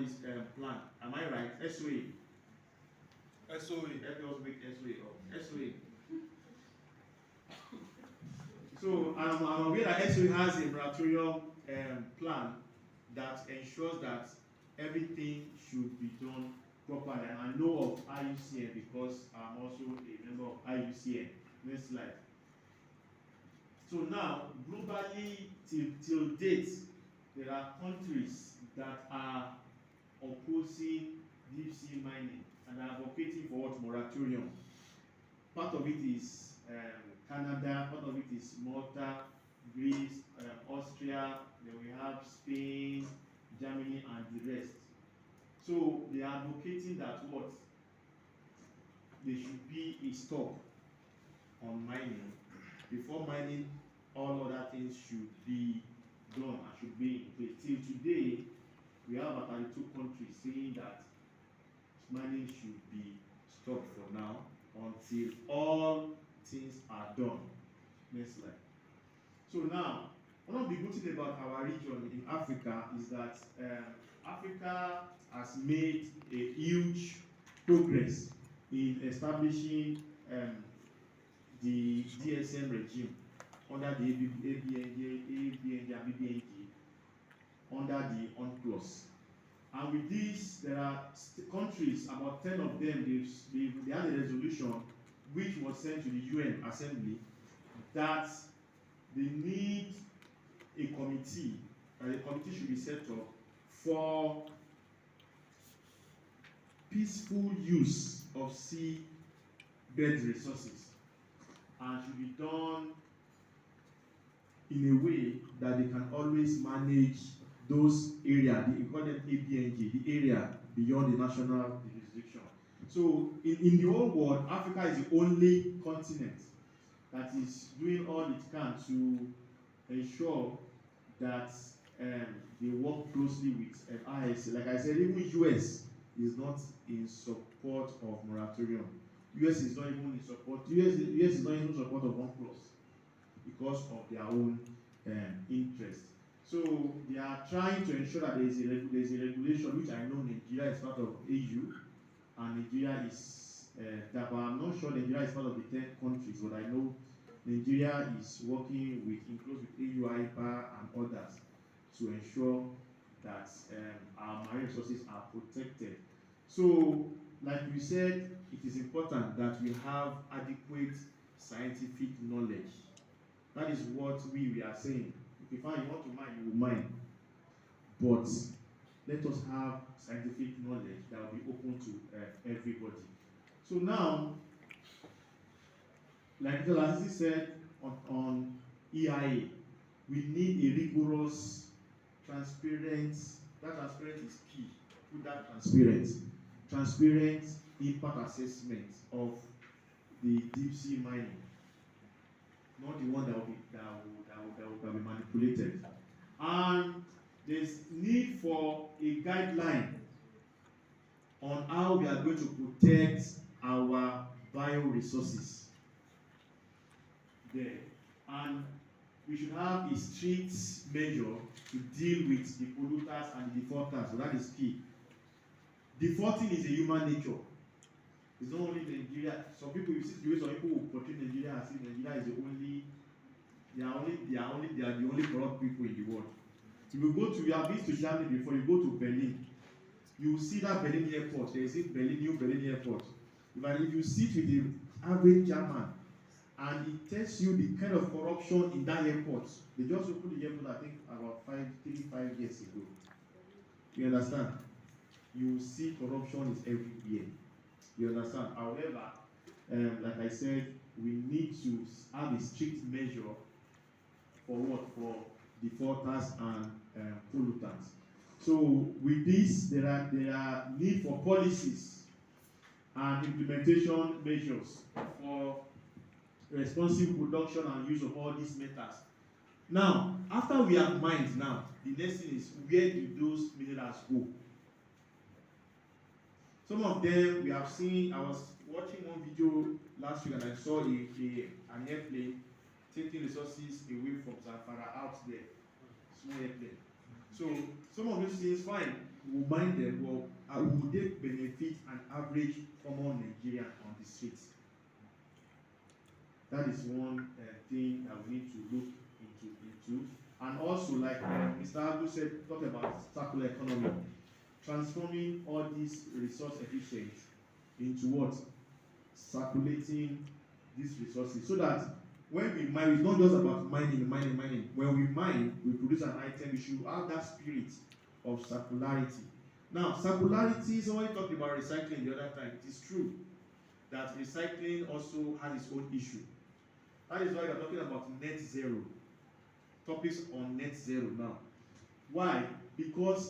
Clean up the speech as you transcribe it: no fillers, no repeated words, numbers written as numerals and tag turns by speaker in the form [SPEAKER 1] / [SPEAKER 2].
[SPEAKER 1] everybody's plan. Am I right? SOA.
[SPEAKER 2] SOA.
[SPEAKER 1] Let us make SOA up. SOA. So I'm aware that SOA has a moratorium plan that ensures that everything should be done properly. And I know of IUCN because I'm also a member of IUCN. Next slide. So now, globally, till date, there are countries that are opposing deep sea mining and are advocating for what? Moratorium. Part of it is Canada, part of it is Malta, Greece, Austria, then we have Spain, Germany, and the rest. So they are advocating that what? There should be a stop on mining. Before mining, all other things should be done and should be in place. Till today, we have about 32 countries saying that mining should be stopped for now until all things are done. Next slide. So now, one of the good things about our region in Africa is that Africa has made a huge progress in establishing the DSM regime under the ABNG and BBNG under the UNCLOS. And with this, there are countries, about 10 of them, they had a resolution which was sent to the UN Assembly that they need a committee, that a committee should be set up for peaceful use of seabed resources, and should be done in a way that they can always manage those areas, we call them ABNG, the area beyond the national jurisdiction. So in the whole world, Africa is the only continent that is doing all it can to ensure that they work closely with ISA. Like I said, even US is not in support of moratorium. US is not even in support. US is not even in support of UNCLOS because of their own interest. So they are trying to ensure that there is a regulation, which I know Nigeria is part of EU, and Nigeria is that, but I'm not sure Nigeria is part of the 10 countries, but I know Nigeria is working in close with EU, IPA, and others to ensure that our marine resources are protected. So, like we said, it is important that we have adequate scientific knowledge. That is what we are saying. If you want to mine, you will mine. But let us have scientific knowledge that will be open to everybody. So now, like the Lasisi said on EIA, we need a rigorous, transparent, that transparent is key. Put that transparent impact assessment of the deep sea mining, not the one that will be manipulated. And there's need for a guideline on how we are going to protect our bioresources there. And we should have a strict measure to deal with the polluters and the defaulters. So that is key. Defaulting is a human nature. It's not only Nigeria. Some people, you see the way some people will portray Nigeria as if Nigeria is they are the only corrupt people in the world. If you have been to Germany before, you go to Berlin, you will see that Berlin airport. There is a new Berlin airport. If you sit with the average German, and it tells you the kind of corruption in that airport. They just opened the airport, I think, about 5 years ago. You understand? You see corruption is everywhere. You understand? However, like I said, we need to have a strict measure for what? For defaulters and pollutants. So with this, there are need for policies and implementation measures for responsible production and use of all these metals. Now, after we have mined now, the next thing is, where do those minerals go? Some of them we have seen. I was watching one video last week and I saw an airplane taking resources away from Zamfara out there, small airplane. So some of these things, fine. will mine them, well, will they benefit an average common Nigerian on the streets? That is one thing that we need to look into. And also, like Mr. Abu said, talk about circular economy, transforming all these resource efficient into what? Circulating these resources, so that when we mine, it's not just about mining. When we mine, we produce an item, we should have that spirit of circularity. Now, circularity, somebody talked about recycling the other time. It is true that recycling also has its own issue. That is why we are talking about net zero. Topics on net zero now. Why? Because